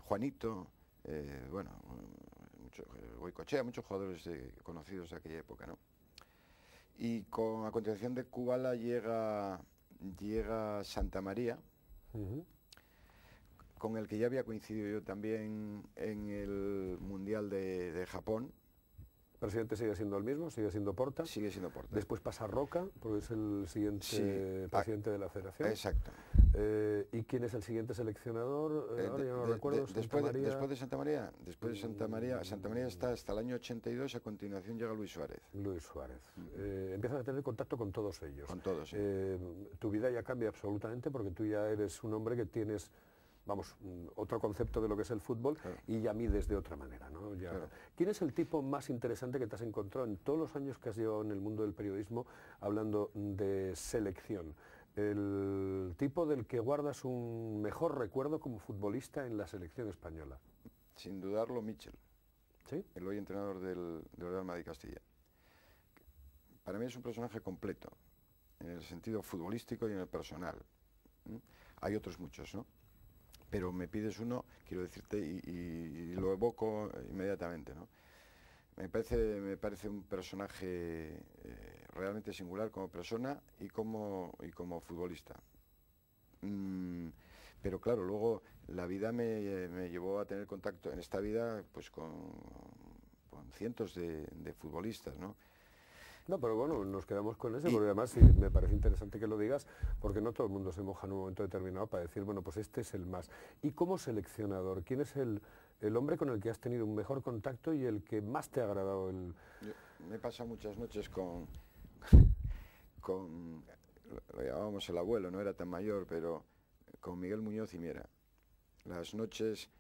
Speaker 2: Juanito, Goicoechea, muchos jugadores conocidos de aquella época, ¿no? Y a continuación de Kubala llega Santa María, con el que ya había coincidido yo también en el Mundial de Japón.
Speaker 1: ¿El presidente sigue siendo el mismo? ¿Sigue siendo Porta?
Speaker 2: Sigue siendo Porta.
Speaker 1: Después pasa Roca, porque es el siguiente presidente de la federación.
Speaker 2: Exacto.
Speaker 1: ¿Y quién es el siguiente seleccionador? Ahora ya no recuerdo.
Speaker 2: Después de Santa María, Santa María está hasta el año 82, a continuación llega Luis Suárez.
Speaker 1: Luis Suárez. Empiezas a tener contacto con todos ellos.
Speaker 2: Con todos, sí.
Speaker 1: Tu vida ya cambia absolutamente, porque tú ya eres un hombre que tienes, vamos, otro concepto de lo que es el fútbol, claro, y ya mides de otra manera, ¿no? Ya. Claro. ¿Quién es el tipo más interesante que te has encontrado en todos los años que has llevado en el mundo del periodismo hablando de selección? El tipo del que guardas un mejor recuerdo como futbolista en la selección española.
Speaker 2: Sin dudarlo, Michel.
Speaker 1: ¿Sí?
Speaker 2: El hoy entrenador del Real Madrid Castilla. Para mí es un personaje completo, en el sentido futbolístico y en el personal. Hay otros muchos, ¿no? Pero me pides uno, quiero decirte, y lo evoco inmediatamente, ¿no? Me parece un personaje realmente singular como persona y como futbolista. Pero claro, luego la vida me llevó a tener contacto en esta vida pues con cientos de futbolistas, ¿no?
Speaker 1: No, pero bueno, nos quedamos con ese, porque además sí, me parece interesante que lo digas, porque no todo el mundo se moja en un momento determinado para decir, bueno, pues este es el más. Y como seleccionador, ¿quién es el hombre con el que has tenido un mejor contacto y el que más te ha agradado?
Speaker 2: Me he pasado muchas noches con lo llamábamos el abuelo, no era tan mayor, pero con Miguel Muñoz y Miera. Las noches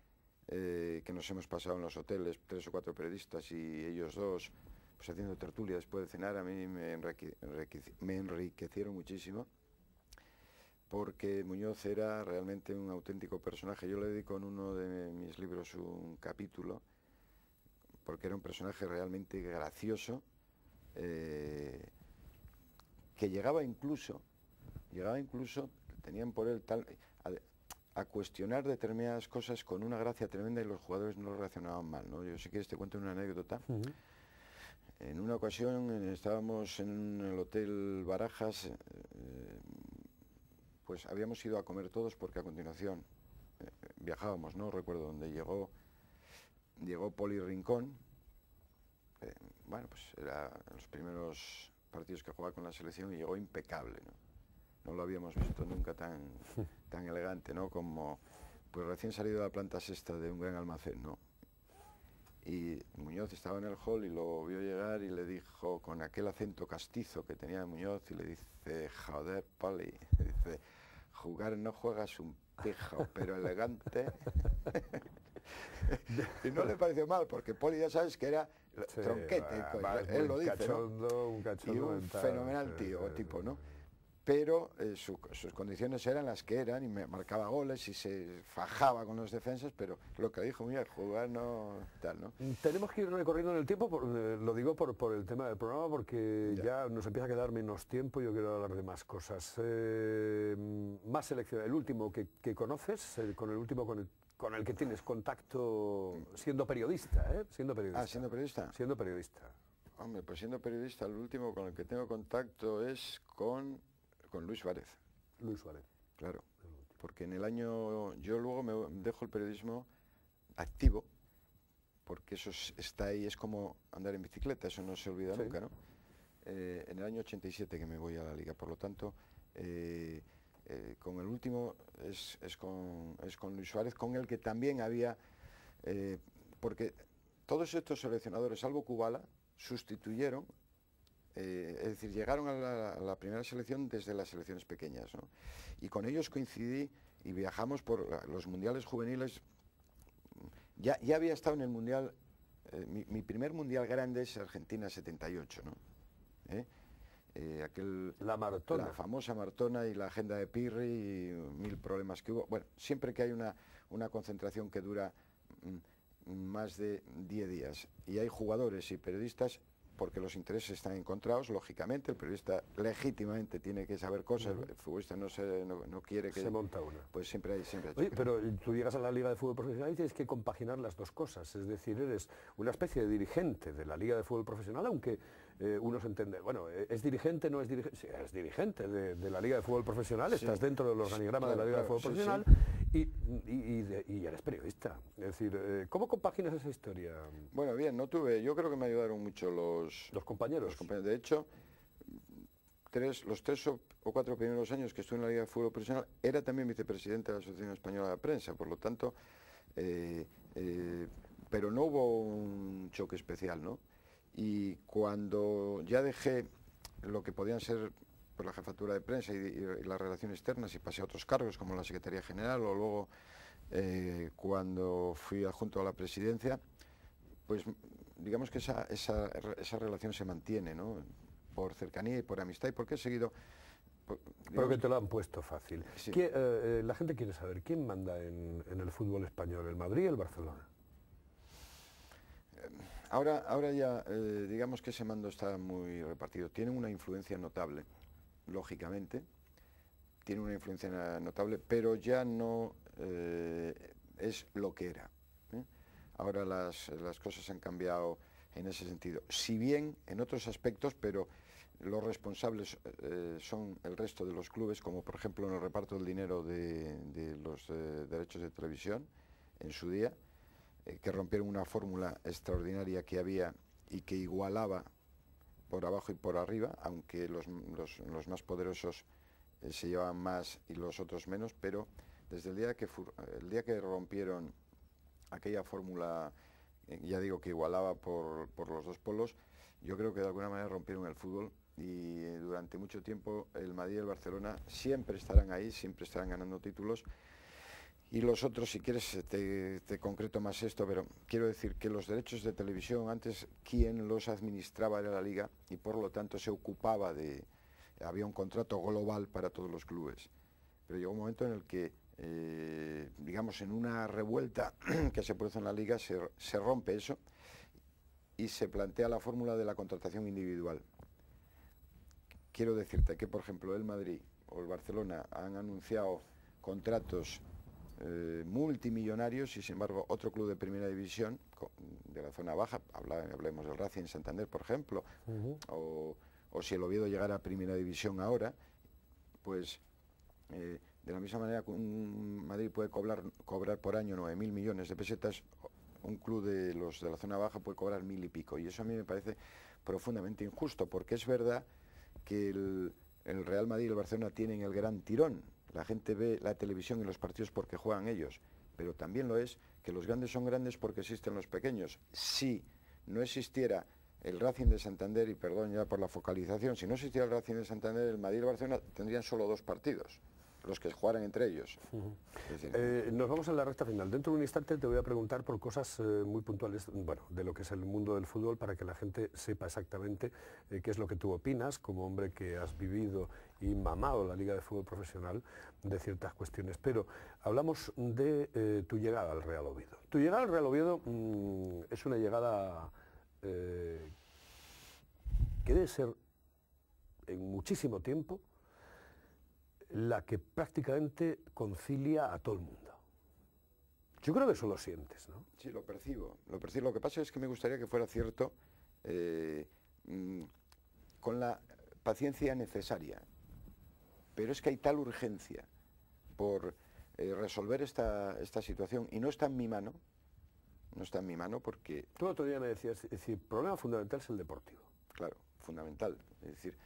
Speaker 2: que nos hemos pasado en los hoteles, 3 o 4 periodistas y ellos dos, pues haciendo tertulia después de cenar, a mí me enriquecieron muchísimo, porque Muñoz era realmente un auténtico personaje. Yo le dedico en uno de mis libros un capítulo, porque era un personaje realmente gracioso, que llegaba incluso, tenían por él tal, a cuestionar determinadas cosas con una gracia tremenda y los jugadores no lo reaccionaban mal, ¿no? Yo si quieres te cuento una anécdota. En una ocasión estábamos en el Hotel Barajas, pues habíamos ido a comer todos porque a continuación viajábamos, no recuerdo dónde llegó Poli Rincón. Bueno, pues era los primeros partidos que jugaba con la selección y llegó impecable, ¿no? No lo habíamos visto nunca tan elegante, ¿no? Como pues recién salido de la planta sexta de un gran almacén, ¿no? Y Muñoz estaba en el hall y lo vio llegar y le dijo con aquel acento castizo que tenía Muñoz, y le dice, joder, Poli, dice, jugar no juegas un pijo, pero elegante. Y no le pareció mal, porque Poli ya sabes que era tronquete, él lo dice,
Speaker 1: cachondo, un cachondo
Speaker 2: y un fenomenal tipo, ¿no? Pero sus condiciones eran las que eran, y me marcaba goles y se fajaba con los defensas, pero lo que dijo, mira, jugar no tal, ¿no?
Speaker 1: Tenemos que ir recorriendo en el tiempo, lo digo por el tema del programa, porque ya nos empieza a quedar menos tiempo y yo quiero hablar de más cosas. Más selección, el último que conoces, con el último con el que tienes contacto siendo periodista, ¿eh? Siendo periodista.
Speaker 2: Ah, siendo periodista.
Speaker 1: Siendo periodista.
Speaker 2: Hombre, pues siendo periodista, el último con el que tengo contacto es con Luis Suárez.
Speaker 1: Luis Suárez.
Speaker 2: Claro, porque en el año... Yo luego me dejo el periodismo activo, porque eso está ahí, es como andar en bicicleta, eso no se olvida nunca, ¿no? En el año 87 que me voy a la Liga, por lo tanto, con el último es con Luis Suárez, con el que también había... porque todos estos seleccionadores, salvo Kubala, sustituyeron, es decir, llegaron a la primera selección desde las selecciones pequeñas, ¿no? Y con ellos coincidí y viajamos por los mundiales juveniles. Ya había estado en el mundial, mi primer mundial grande es Argentina 78, ¿no?
Speaker 1: La maratona.
Speaker 2: La famosa maratona y la agenda de Pirri y 1000 problemas que hubo. Bueno, siempre que hay una concentración que dura más de 10 días y hay jugadores y periodistas, porque los intereses están encontrados, lógicamente, el periodista legítimamente tiene que saber cosas, el futbolista no quiere que...
Speaker 1: Se monta una.
Speaker 2: Pues siempre hay...
Speaker 1: Oye, pero tú llegas a la Liga de Fútbol Profesional y tienes que compaginar las dos cosas, es decir, eres una especie de dirigente de la Liga de Fútbol Profesional, aunque uno se entiende, bueno, ¿es dirigente no es dirigente? Sí, es dirigente de la Liga de Fútbol Profesional, sí. Estás dentro del organigrama de la Liga de Fútbol Profesional, sí. Y eres periodista. Es decir, ¿cómo compaginas esa historia?
Speaker 2: Bueno, bien, yo creo que me ayudaron mucho los
Speaker 1: compañeros.
Speaker 2: De hecho, los 3 o 4 primeros años que estuve en la Liga de Fútbol Profesional, era también vicepresidente de la Asociación Española de Prensa, por lo tanto, pero no hubo un choque especial, ¿no? Y cuando ya dejé lo que podían ser pues, la jefatura de prensa y las relaciones externas y pasé a otros cargos como la Secretaría General o luego cuando fui adjunto a la presidencia, pues digamos que esa relación se mantiene, ¿no? Por cercanía y por amistad y porque he seguido...
Speaker 1: Pero que te lo han puesto fácil.
Speaker 2: Sí.
Speaker 1: La gente quiere saber, ¿quién manda en el fútbol español? ¿El Madrid o el Barcelona?
Speaker 2: Ahora ya, digamos que ese mando está muy repartido. Tienen una influencia notable, lógicamente. Tienen una influencia notable, pero ya no es lo que era. Ahora las cosas han cambiado en ese sentido. Si bien en otros aspectos, pero los responsables son el resto de los clubes, como por ejemplo en el reparto del dinero de los derechos de televisión en su día, que rompieron una fórmula extraordinaria que había y que igualaba por abajo y por arriba, aunque los más poderosos se llevaban más y los otros menos, pero desde el día que rompieron aquella fórmula, ya digo que igualaba por los dos polos, yo creo que de alguna manera rompieron el fútbol y durante mucho tiempo el Madrid y el Barcelona siempre estarán ahí, siempre estarán ganando títulos. Y los otros, si quieres, te concreto más esto, pero quiero decir que los derechos de televisión, antes quien los administraba era la Liga y por lo tanto se ocupaba había un contrato global para todos los clubes. Pero llegó un momento en el que, digamos, en una revuelta que se produce en la Liga, se rompe eso y se plantea la fórmula de la contratación individual. Quiero decirte que, por ejemplo, el Madrid o el Barcelona han anunciado contratos multimillonarios y sin embargo otro club de primera división de la zona baja, hablemos del Racing Santander por ejemplo, o si el Oviedo llegara a primera división ahora, pues de la misma manera que un Madrid puede cobrar por año 9.000 millones de pesetas, un club de la zona baja puede cobrar 1.000 y pico, y eso a mí me parece profundamente injusto, porque es verdad que el Real Madrid y el Barcelona tienen el gran tirón. La gente ve la televisión y los partidos porque juegan ellos, pero también lo es que los grandes son grandes porque existen los pequeños. Si no existiera el Racing de Santander, y perdón ya por la focalización, si no existiera el Racing de Santander, el Madrid y el Barcelona tendrían solo 2 partidos, los que jugaran entre ellos. Es decir,
Speaker 1: nos vamos a la recta final. Dentro de un instante te voy a preguntar por cosas muy puntuales, bueno, de lo que es el mundo del fútbol, para que la gente sepa exactamente qué es lo que tú opinas, como hombre que has vivido y mamado la Liga de Fútbol Profesional, de ciertas cuestiones. Pero hablamos de tu llegada al Real Oviedo. Tu llegada al Real Oviedo es una llegada que debe ser en muchísimo tiempo la que prácticamente concilia a todo el mundo. Yo creo que eso lo sientes, ¿no?
Speaker 2: Sí, lo percibo. Lo que pasa es que me gustaría que fuera cierto con la paciencia necesaria. Pero es que hay tal urgencia por resolver esta situación y no está en mi mano, porque...
Speaker 1: Tú otro día me decías, es decir, el problema fundamental es el deportivo.
Speaker 2: Claro, fundamental. Es decir,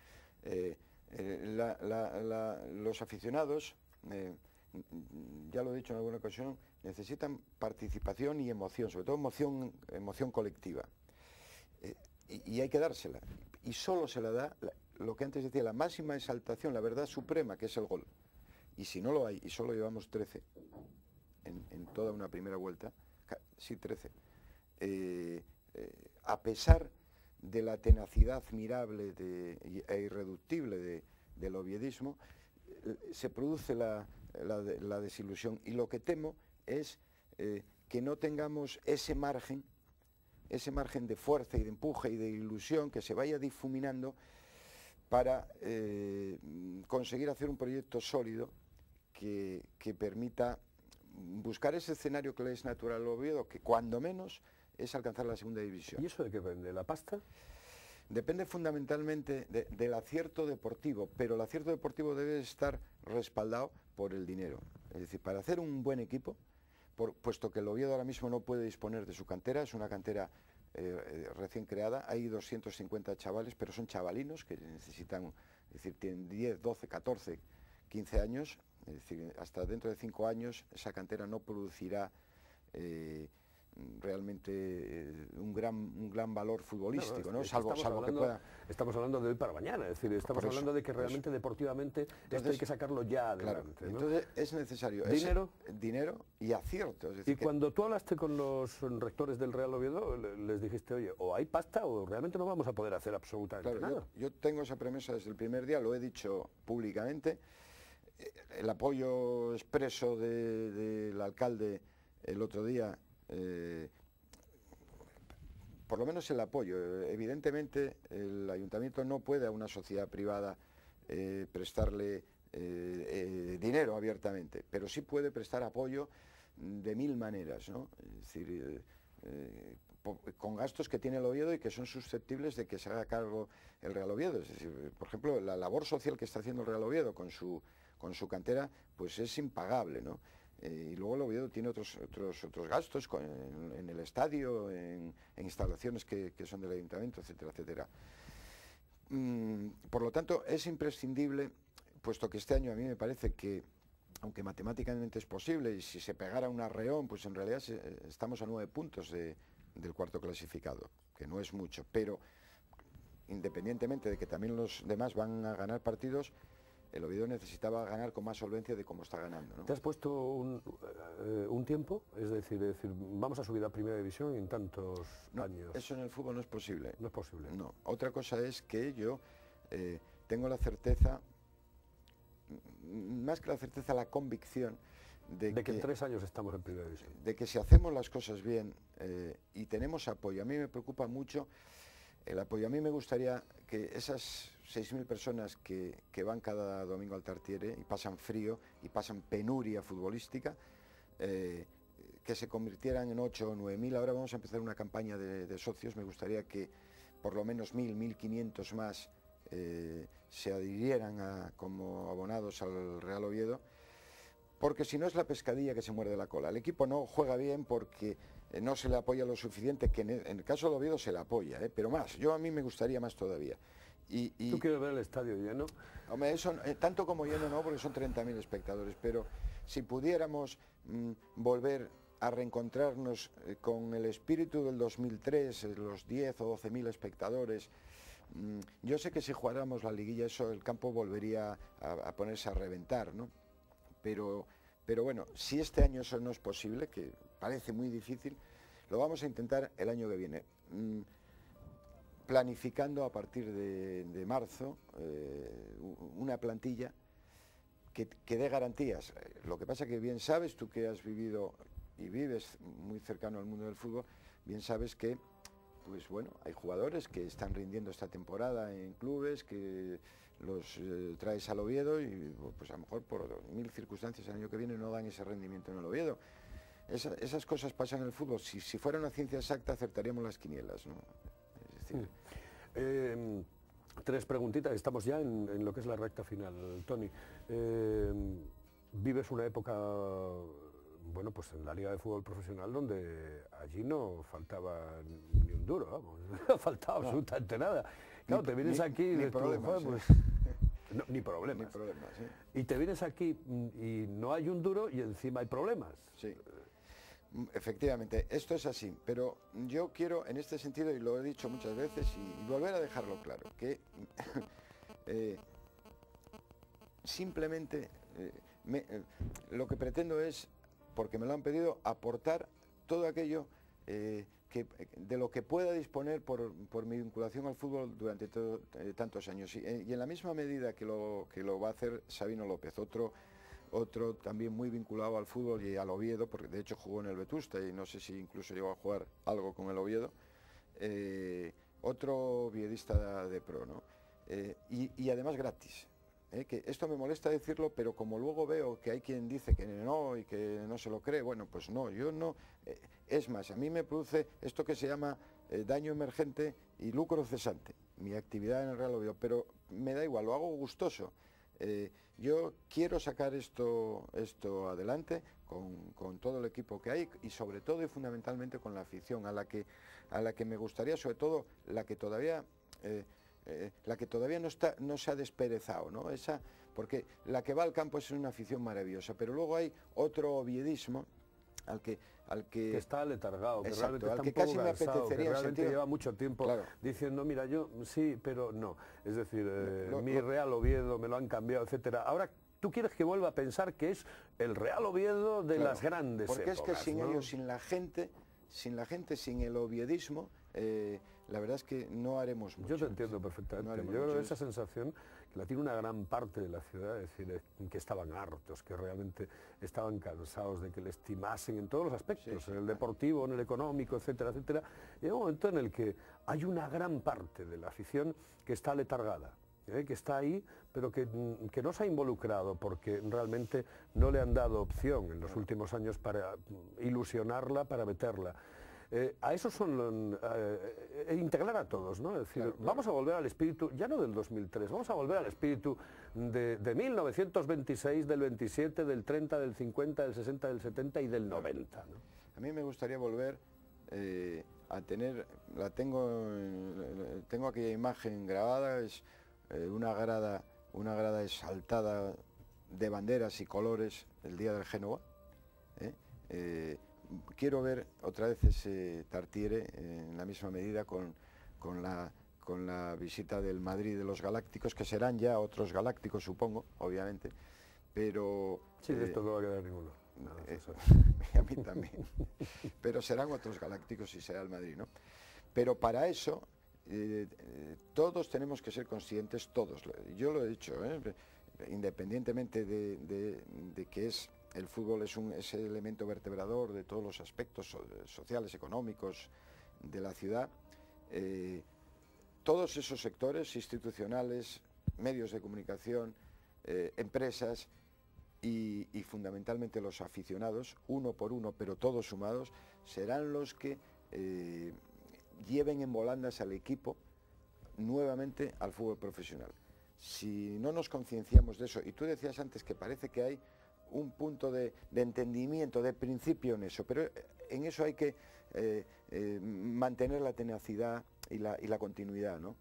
Speaker 2: los aficionados, ya lo he dicho en alguna ocasión, necesitan participación y emoción, sobre todo emoción colectiva. Y hay que dársela. Y solo se la da lo que antes decía, la máxima exaltación, la verdad suprema, que es el gol. Y si no lo hay, y solo llevamos 13 en toda una primera vuelta, sí 13, a pesar de la tenacidad admirable e irreductible del oviedismo, se produce la desilusión. Y lo que temo es que no tengamos ese margen de fuerza y de empuje y de ilusión que se vaya difuminando para conseguir hacer un proyecto sólido que permita buscar ese escenario que le es natural al Oviedo, que cuando menos es alcanzar la segunda división.
Speaker 1: ¿Y eso de qué depende? ¿La pasta?
Speaker 2: Depende fundamentalmente del acierto deportivo, pero el acierto deportivo debe estar respaldado por el dinero. Es decir, para hacer un buen equipo, puesto que el Oviedo ahora mismo no puede disponer de su cantera, es una cantera recién creada, hay 250 chavales, pero son chavalinos que necesitan, es decir, tienen 10, 12, 14, 15 años, es decir, hasta dentro de 5 años esa cantera no producirá realmente un gran valor futbolístico, ¿no? Salvo que pueda...
Speaker 1: Estamos hablando de hoy para mañana, es decir, estamos hablando de que realmente deportivamente esto hay que sacarlo ya adelante.
Speaker 2: Claro,
Speaker 1: ¿no?
Speaker 2: entonces es necesario dinero y acierto. Es decir,
Speaker 1: y cuando tú hablaste con los rectores del Real Oviedo, les dijiste, oye, o hay pasta o realmente no vamos a poder hacer absolutamente nada.
Speaker 2: Yo tengo esa premisa desde el primer día, lo he dicho públicamente. El apoyo expreso del alcalde el otro día, por lo menos el apoyo. Evidentemente el ayuntamiento no puede a una sociedad privada prestarle dinero abiertamente, pero sí puede prestar apoyo de 1000 maneras, ¿no? Es decir, con gastos que tiene el Oviedo y que son susceptibles de que se haga cargo el Real Oviedo. Es decir, por ejemplo, la labor social que está haciendo el Real Oviedo con su cantera, pues es impagable, ¿no? Y luego el Oviedo tiene otros gastos en el estadio, en instalaciones que son del ayuntamiento, etcétera, etcétera. Por lo tanto, es imprescindible, puesto que este año a mí me parece que, aunque matemáticamente es posible, y si se pegara un arreón, pues en realidad estamos a 9 puntos del cuarto clasificado, que no es mucho, pero independientemente de que también los demás van a ganar partidos, el Oviedo necesitaba ganar con más solvencia de cómo está ganando, ¿no?
Speaker 1: ¿Te has puesto un tiempo? Es decir, vamos a subir a primera división en tantos años.
Speaker 2: Eso en el fútbol no es posible.
Speaker 1: No es posible.
Speaker 2: No. Otra cosa es que yo tengo la certeza, más que la certeza, la convicción
Speaker 1: de que en 3 años estamos en primera división.
Speaker 2: De que si hacemos las cosas bien y tenemos apoyo, a mí me preocupa mucho el apoyo. A mí me gustaría que esas 6.000 personas que van cada domingo al Tartiere y pasan frío y pasan penuria futbolística, que se convirtieran en 8 o 9.000. Ahora vamos a empezar una campaña de socios. Me gustaría que por lo menos 1.000, 1.500 más se adhirieran como abonados al Real Oviedo, porque si no es la pescadilla que se muerde la cola. El equipo no juega bien porque no se le apoya lo suficiente, que en el caso del Oviedo se le apoya, pero más. A mí me gustaría más todavía.
Speaker 1: ¿Tú quieres ver el estadio lleno?
Speaker 2: Hombre, eso, tanto como lleno no, porque son 30.000 espectadores, pero si pudiéramos volver a reencontrarnos con el espíritu del 2003, los 10 o 12.000 espectadores, yo sé que si jugáramos la liguilla, el campo volvería a ponerse a reventar, ¿no? Pero bueno, si este año eso no es posible, que parece muy difícil, lo vamos a intentar el año que viene. Planificando a partir de marzo una plantilla que dé garantías. Lo que pasa que bien sabes, tú que has vivido y vives muy cercano al mundo del fútbol, bien sabes que pues bueno, hay jugadores que están rindiendo esta temporada en clubes, que los traes al Oviedo y pues a lo mejor por 1000 circunstancias el año que viene no dan ese rendimiento en el Oviedo. Esas cosas pasan en el fútbol. Si fuera una ciencia exacta acertaríamos las quinielas, ¿no? Es decir...
Speaker 1: Tres preguntitas, estamos ya en lo que es la recta final, Toni. Vives una época, bueno, pues en la Liga de Fútbol Profesional donde allí no faltaba ni un duro, vamos, no faltaba absolutamente nada. Claro, te vienes aquí y dices,
Speaker 2: problemas,
Speaker 1: pues, no, ni problemas.
Speaker 2: Ni problemas, sí.
Speaker 1: Y te vienes aquí y no hay un duro y encima hay problemas.
Speaker 2: Sí. Efectivamente, esto es así, pero yo quiero en este sentido, y lo he dicho muchas veces, y volver a dejarlo claro, que simplemente lo que pretendo es, porque me lo han pedido, aportar todo aquello de lo que pueda disponer por mi vinculación al fútbol durante tantos años. Y en la misma medida que lo va a hacer Sabino López, otro también muy vinculado al fútbol y al Oviedo, porque de hecho jugó en el Vetusta y no sé si incluso llegó a jugar algo con el Oviedo, otro viedista de pro, ¿no? Y además gratis. Que esto me molesta decirlo, pero como luego veo que hay quien dice que no y que no se lo cree, bueno, pues no, yo no. Es más, a mí me produce esto que se llama daño emergente y lucro cesante, mi actividad en el Real Oviedo, pero me da igual, lo hago gustoso. Yo quiero sacar esto adelante con todo el equipo que hay y sobre todo y fundamentalmente con la afición a la que me gustaría, sobre todo la que todavía no se ha desperezado, ¿no? Porque la que va al campo es una afición maravillosa, pero luego hay otro oviedismo al que
Speaker 1: está letargado, que
Speaker 2: exacto,
Speaker 1: realmente
Speaker 2: al
Speaker 1: está
Speaker 2: que
Speaker 1: un poco
Speaker 2: casi me
Speaker 1: cansado,
Speaker 2: apetecería
Speaker 1: que realmente
Speaker 2: sentido,
Speaker 1: lleva mucho tiempo
Speaker 2: claro,
Speaker 1: diciendo, mira, yo sí, pero no. Es decir, mi Real Oviedo me lo han cambiado, etcétera. Ahora tú quieres que vuelva a pensar que es el Real Oviedo de las grandes
Speaker 2: porque
Speaker 1: épocas,
Speaker 2: es que sin
Speaker 1: ¿no?
Speaker 2: ellos, sin la gente, sin el oviedismo, la verdad es que no haremos mucho.
Speaker 1: Yo te entiendo perfectamente. Yo creo que esa sensación que la tiene una gran parte de la ciudad, es decir, que estaban hartos, que realmente estaban cansados de que les timasen en todos los aspectos, en el deportivo, en el económico, etcétera, etcétera. Y hay un momento en el que hay una gran parte de la afición que está letargada, que está ahí, pero que no se ha involucrado porque realmente no le han dado opción en los últimos años para ilusionarla, para meterla. A eso son integrar a todos, ¿no? Es decir, vamos a volver al espíritu, ya no del 2003, vamos a volver al espíritu de 1926, del 27, del 30, del 50, del 60, del 70 y del 90, ¿no?
Speaker 2: A mí me gustaría volver a tener, tengo aquella imagen grabada, es una grada exaltada de banderas y colores el día del Génova. Quiero ver otra vez ese Tartiere en la misma medida con la visita del Madrid de los Galácticos, que serán ya otros Galácticos, supongo, obviamente, pero...
Speaker 1: Sí, de esto no va a quedar ninguno.
Speaker 2: A mí también. Pero serán otros Galácticos y será el Madrid, ¿no? Pero para eso todos tenemos que ser conscientes, todos. Yo lo he dicho, independientemente de que el fútbol es ese elemento vertebrador de todos los aspectos sociales, económicos de la ciudad. Todos esos sectores institucionales, medios de comunicación, empresas y fundamentalmente los aficionados, uno por uno, pero todos sumados, serán los que lleven en volandas al equipo nuevamente al fútbol profesional. Si no nos concienciamos de eso, y tú decías antes que parece que hay un punto de entendimiento, de principio en eso, pero en eso hay que mantener la tenacidad y la continuidad, ¿no?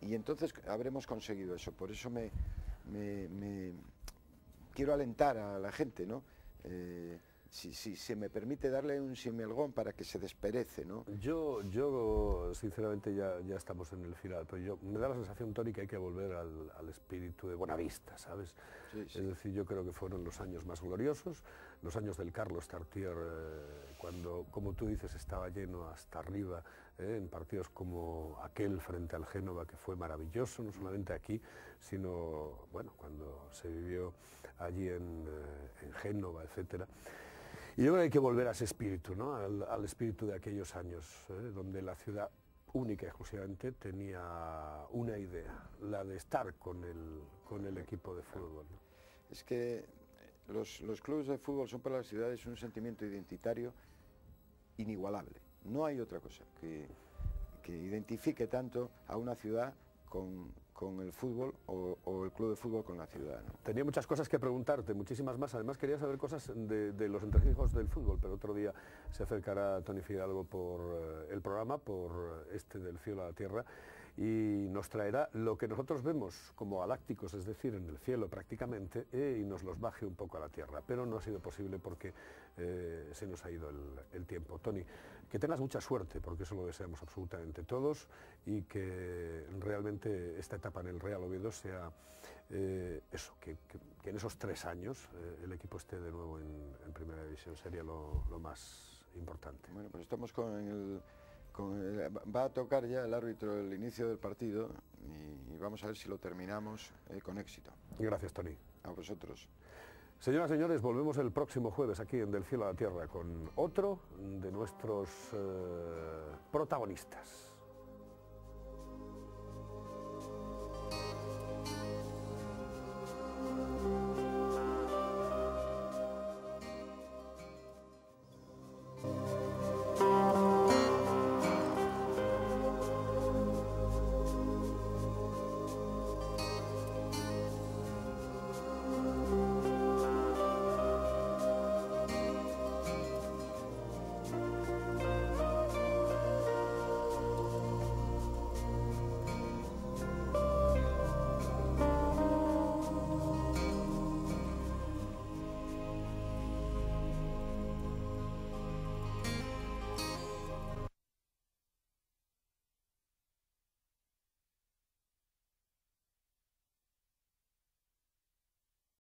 Speaker 2: Y entonces habremos conseguido eso. Por eso me quiero alentar a la gente, ¿no? Si se me permite darle un simelgón para que se desperece, ¿no?
Speaker 1: Yo sinceramente ya estamos en el final, pero me da la sensación, Toni, que hay que volver al espíritu de Buenavista, ¿sabes? Sí. Es decir, yo creo que fueron los años más gloriosos, los años del Carlos Tartiere, cuando, como tú dices, estaba lleno hasta arriba, en partidos como aquel frente al Génova, que fue maravilloso, no solamente aquí, sino, bueno, cuando se vivió allí en Génova, etcétera. Y yo creo que hay que volver a ese espíritu, ¿no? Al espíritu de aquellos años, donde la ciudad única y exclusivamente tenía una idea, la de estar con el equipo de fútbol, ¿no?
Speaker 2: Es que los clubes de fútbol son para las ciudades un sentimiento identitario inigualable. No hay otra cosa que identifique tanto a una ciudad con el fútbol o el club de fútbol con la ciudad, ¿no?
Speaker 1: Tenía muchas cosas que preguntarte, muchísimas más. Además quería saber cosas de los entresijos del fútbol, pero otro día se acercará Toni Fidalgo por el programa, por del cielo a la tierra, y nos traerá lo que nosotros vemos como galácticos, es decir, en el cielo prácticamente, y nos los baje un poco a la tierra. Pero no ha sido posible porque se nos ha ido el tiempo. Toni, que tengas mucha suerte, porque eso lo deseamos absolutamente todos, y que realmente esta etapa en el Real Oviedo sea eso, que en esos 3 años el equipo esté de nuevo en Primera División, sería lo más importante.
Speaker 2: Bueno, pues estamos va a tocar ya el árbitro el inicio del partido y vamos a ver si lo terminamos con éxito.
Speaker 1: Gracias, Toni.
Speaker 2: A vosotros.
Speaker 1: Señoras y señores, volvemos el próximo jueves aquí en Del Cielo a la Tierra con otro de nuestros protagonistas.